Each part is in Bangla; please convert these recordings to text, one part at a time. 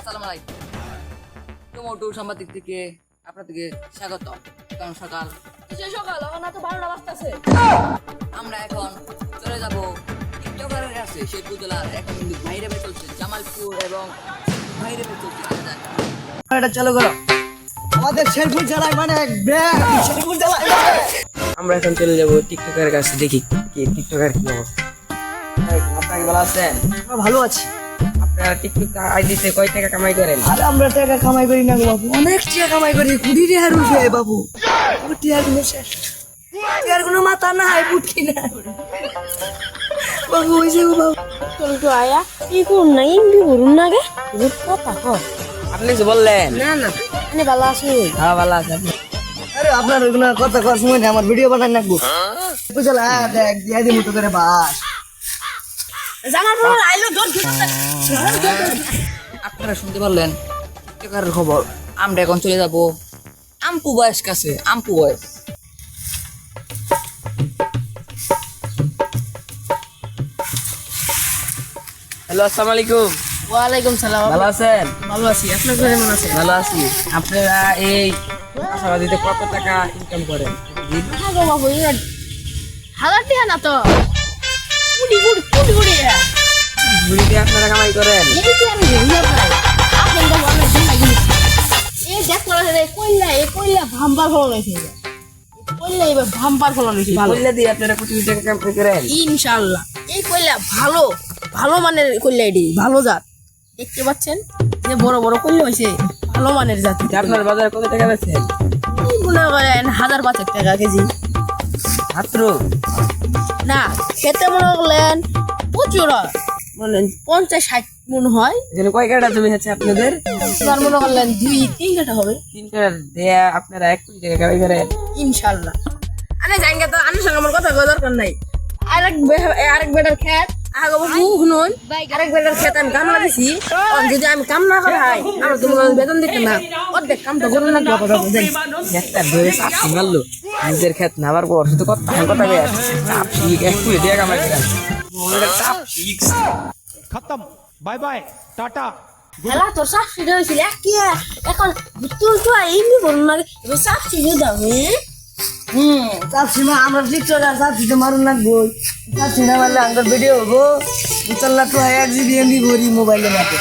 আসসালামু আলাইকুম। টমেটো সাংবাদিক থেকে আপনাদেরকে স্বাগত। এখন সকাল কিসের সকাল? এখন তো 12টা বাজতেছে। আমরা এখন চলে যাব টিকটকারের কাছে। শেরপুর জেলার এখন কিন্তু বাইরে বের চলছে জামালপুর এবং বাইরে বের চলছে। এটা চালু করো। আমাদের শেরপুর জেলায় মানে শেরপুর জেলায় আমরা এখন চলে যাবো টিকটকের কাছে, দেখি কি টিকটকের কি অবস্থা। আপনাকে ভালো আছেন? আমরা ভালো আছি। আপনারা টিকটক আইডিতে কয় টাকা কামাই করেন? আর আমরা টাকা কামাই করি না গো বাবু, অনেক টাকা কামাই করি। কুড়ি টাকার উঠে বাবু, টিয়ার কোনো শেষ, টিয়ার কোনো মাথা নাই, বুদ্ধি নাই বাবু। হয়েছে গো বাবু, চল তো আয়া কি করুন না ইমবি করুন না গে কথা হ আপনি কিছু বললেন? না না আমি ভালো আছি। হ্যাঁ ভালো আছে। আপনি আরে আপনার ওইগুলো কথা কর সময় নেই, আমার ভিডিও বানাই নাকবো। বুঝল? হ্যাঁ দেখ দিয়ে দিই মতো করে বাস। জামার পর আইলো দর আপনারা শুনতে পারলেন টিকটকারের খবর। আমরা এখন চলে যাব আমপু বয়স কাছে। আমপু বয়স হ্যালো, আসসালামু আলাইকুম। ওয়ালাইকুম সালাম। ভালো আছেন? ভালো আছি, আপনার কেমন আছেন? ভালো আছি। আপনারা এই আশাবাদীতে কত টাকা ইনকাম করেন? হ্যাঁ গো বাবু, হাজার টাকা না তো কুড়ি কুড়ি কুড়ি কুড়ি ঘুরিতে আপনারা কামাই করেন? এই যে আমি হিসাব নাই আপনার তো অনেক টাকা গিয়ে এই দেখ করে রে কইলা ভাম্বার ফলন হইছে। কইলা এবার ভাম্বার ফলন হইছে ভালো। বললে দিয়ে আপনারা কোটি কোটি টাকা কামাই করেন? ইনশাআল্লাহ এই কইলা ভালো ভালো মানের কইলা এডি ভালো জাত দেখতে পাচ্ছেন যে বড় বড় কইলা হইছে ভালো মানের জাত। আপনার বাজারে কত টাকা বেচেন? এই মনে করেন 1005 টাকা কেজি মাত্র? না খেতে মনে করলেন প্রচুর হয়, বলেন 50-60 মন হয়। এখানে কয় কাটা জমি আছে আপনাদের? এবার মনে করলেন 2-3 কাটা হবে 3 কাটা দেয়া আপনারা 1 কোটি টাকা কামাই করেন? ইনশাআল্লাহ। আরে জাঙ্গা তো আনার সঙ্গে আমার কথা কই দরকার নাই। আরেক বেটার খেত আগে বাবু শুনুন, আরেক বেটার খেত আমি কামলা দিছি। যদি আমি কাম না করাই আমার তোমার বেতন দিতে না, অর্ধেক কাম তো করুন না। একটা ধরে চাপি মারলো, নিজের ক্ষেত নামার পর শুধু কথা কথা বের চাপি 1 কোটি টাকা কামাই করেন। खत्म बाय बाय टाटा হেলা তোর সাবসিডি হয়েছিল কি এখন তুই তো এমনি করুন না সাবসিডি দাও। চাপসিমা আমরা টিকটকার, চাপসিটা মারুন লাগবো। চাপসিটা মারলে আমার ভিডিও হবো। বুঝলা তো 1 জিবি এমবি ভরি মোবাইলে মাঠে।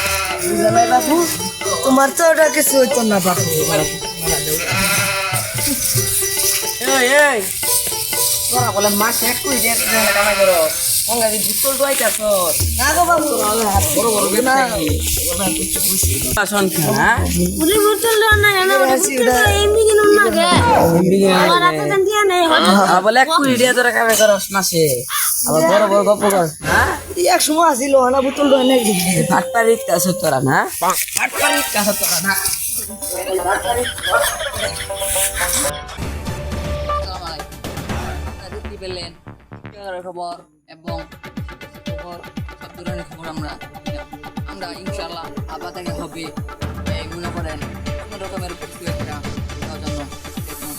বুঝলাই বাবু, তোমার তো ওটা কিছু হইতো না বাবু। এই এই তোরা বলে মাস 1 কোটি টাকা কামাই করো, অঙ্গাজি বুতল তো আইতাছ না গো বাবু, বড় বড় ব্যবসায়ী শাসন হ্যাঁ পুরি বোতল না না এমনি কিনুন না গে আমার হাতে দেন দিয়া নেই বলে 1 কোটি টাকা তোরা কামাই করস মাসে, আবার বড় বড় গপ্প কর। হ্যাঁ এক সময় আসিল না বোতল তো অনেক ফাটপাড়ির কাছে তোরা না, ফাটপাড়ির কাছে তোরা না। আপনারা দেখতে পেলেন টিকটকারের খবর এবং খবর, সব ধরনের খবর আমরা ইনশাআল্লাহ আবার দেখা হবে। মনে করেন কোনো রকমের কিছু একটা জন্য দেখুন